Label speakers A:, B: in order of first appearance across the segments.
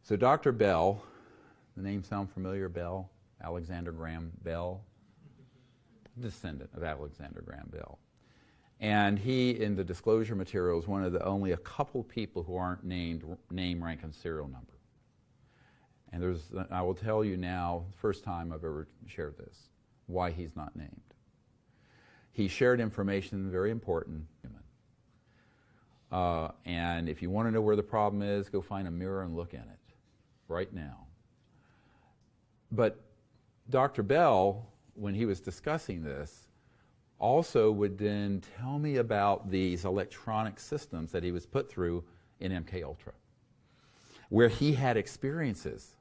A: So Dr. Bell, the name sound familiar? Bell, Alexander Graham Bell, descendant of Alexander Graham Bell. And he, in the disclosure material, is one of the only a couple people who aren't named name, rank, and serial number. And I will tell you now, first time I've ever shared this, why he's not named. He shared information very important. And if you want to know where the problem is, go find a mirror and look in it right now. But Dr. Bell, when he was discussing this, also would then tell me about these electronic systems that he was put through in MKUltra, where he had experiences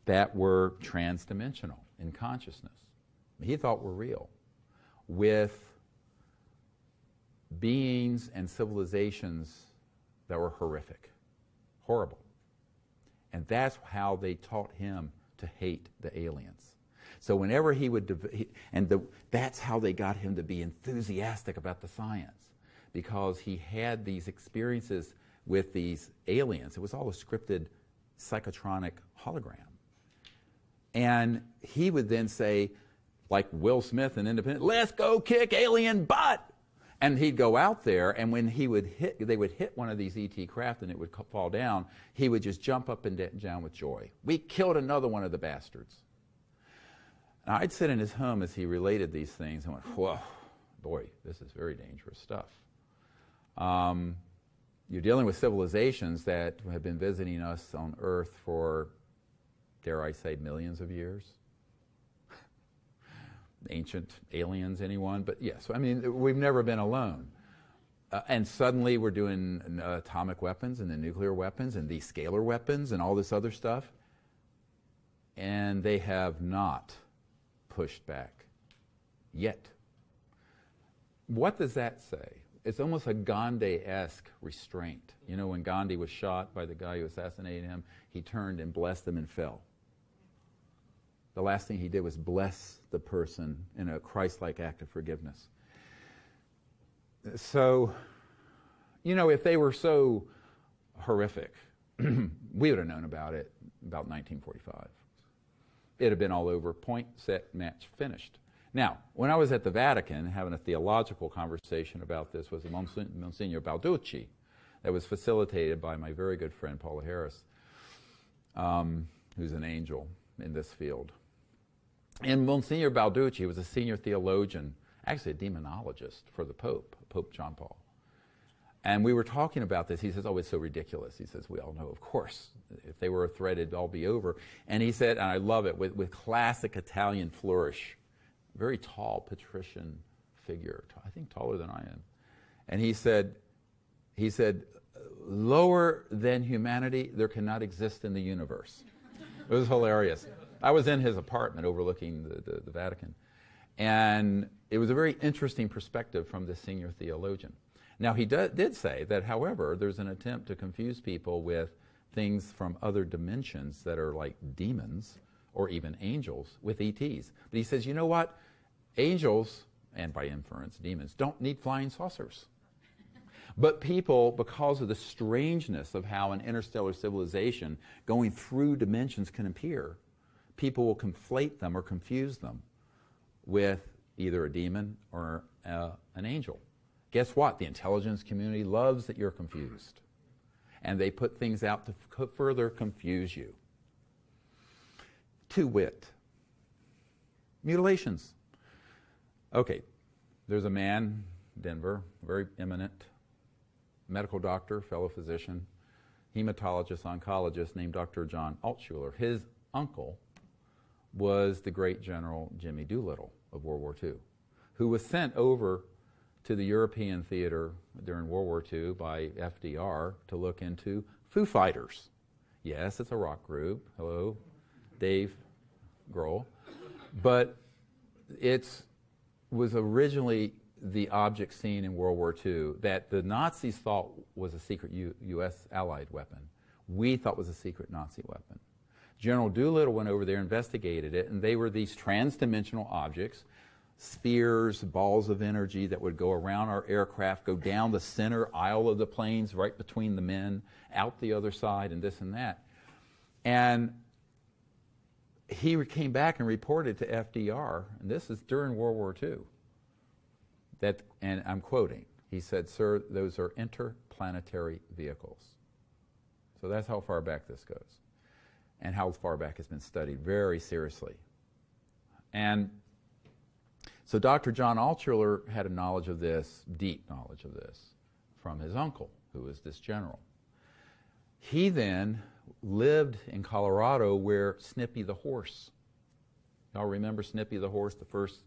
A: that were transdimensional in consciousness, he thought were real, with beings and civilizations that were horrific, horrible. And that's how they taught him to hate the aliens. So whenever he would, that's how they got him to be enthusiastic about the science, because he had these experiences with these aliens. It was all a scripted psychotronic hologram. And he would then say, like Will Smith in Independence, "Let's go kick alien butt!" And he'd go out there, and when they would hit one of these ET craft and it would fall down, he would just jump up and down with joy. We killed another one of the bastards. And I'd sit in his home as he related these things and went, whoa, boy, this is very dangerous stuff. You're dealing with civilizations that have been visiting us on Earth for, dare I say, millions of years. Ancient aliens, anyone? But yes, I mean, we've never been alone. And suddenly we're doing atomic weapons and the nuclear weapons and these scalar weapons and all this other stuff. And they have not pushed back yet. What does that say? It's almost a Gandhi-esque restraint. You know, when Gandhi was shot by the guy who assassinated him, he turned and blessed him and fell. The last thing he did was bless the person in a Christ-like act of forgiveness. So, you know, if they were so horrific, we would have known about it about 1945. It'd have been all over, point, set, match, finished. Now, when I was at the Vatican having a theological conversation about this with Monsignor Balducci, that was facilitated by my very good friend Paula Harris, who's an angel in this field. And Monsignor Balducci was a senior theologian, actually a demonologist for the Pope, Pope John Paul. And we were talking about this. He says, oh, it's so ridiculous. He says, we all know, of course, if they were a threat, it'd all be over. And he said, and I love it, with classic Italian flourish, very tall patrician figure, I think taller than I am. And he said, lower than humanity, there cannot exist in the universe. It was hilarious. I was in his apartment overlooking the Vatican. And it was a very interesting perspective from this senior theologian. Now, he did say that, however, there's an attempt to confuse people with things from other dimensions that are like demons or even angels with ETs. But he says, you know what? Angels, and by inference, demons, don't need flying saucers. But people, because of the strangeness of how an interstellar civilization going through dimensions can appear, people will conflate them or confuse them with either a demon or an angel. Guess what? The intelligence community loves that you're confused. And they put things out to further confuse you. To wit, mutilations. Okay, there's a man, Denver, very eminent medical doctor, fellow physician, hematologist, oncologist named Dr. John Altshuler. His uncle was the great General Jimmy Doolittle of World War II, who was sent over to the European theater during World War II by FDR to look into Foo Fighters. Yes, it's a rock group. Hello, Dave Grohl. But it was originally the object seen in World War II that the Nazis thought was a secret U.S. Allied weapon. We thought was a secret Nazi weapon. General Doolittle went over there, investigated it, and they were these trans-dimensional objects, spheres, balls of energy that would go around our aircraft, go down the center aisle of the planes, right between the men, out the other side, and this and that. And he came back and reported to FDR, and this is during World War II, that, and I'm quoting, he said, "Sir, those are interplanetary vehicles." So that's how far back this goes, and how far back it's been studied very seriously. And so Dr. John Altshuler had a knowledge of this, deep knowledge of this, from his uncle, who was this general. He then lived in Colorado where Snippy the horse, y'all remember Snippy the horse? The first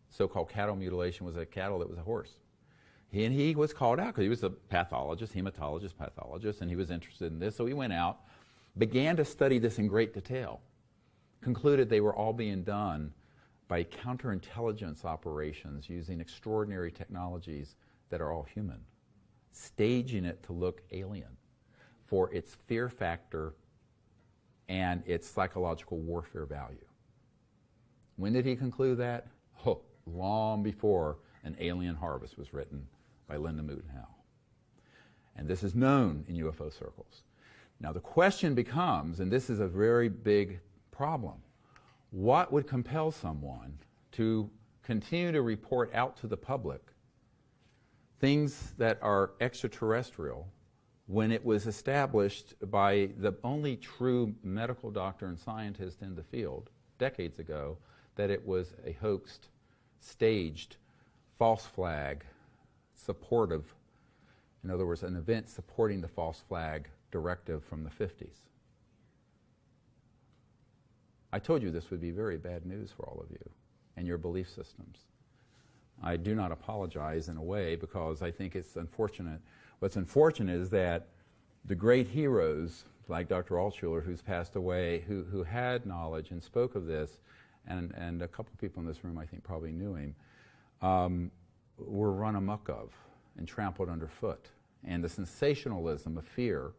A: so-called cattle mutilation was a cattle that was a horse. He was called out because he was a pathologist, pathologist, and he was interested in this. So he went out, began to study this in great detail, concluded they were all being done by counterintelligence operations using extraordinary technologies that are all human, staging it to look alien for its fear factor and its psychological warfare value. When did he conclude that? Oh, long before An Alien Harvest was written by Linda Moulton Howe. And this is known in UFO circles. Now the question becomes, and this is a very big problem, what would compel someone to continue to report out to the public things that are extraterrestrial when it was established by the only true medical doctor and scientist in the field decades ago that it was a hoaxed, staged, false flag, supportive, in other words, an event supporting the false flag directive from the 50s. I told you this would be very bad news for all of you and your belief systems. I do not apologize in a way because I think it's unfortunate. What's unfortunate is that the great heroes like Dr. Altshuler, who's passed away, who had knowledge and spoke of this, and a couple people in this room I think probably knew him, were run amok of and trampled underfoot. And the sensationalism of fear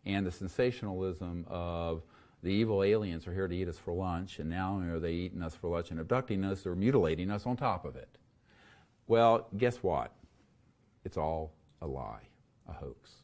A: and the sensationalism of the evil aliens are here to eat us for lunch, and now are they eating us for lunch and abducting us or mutilating us on top of it. Well, guess what? It's all a lie, a hoax.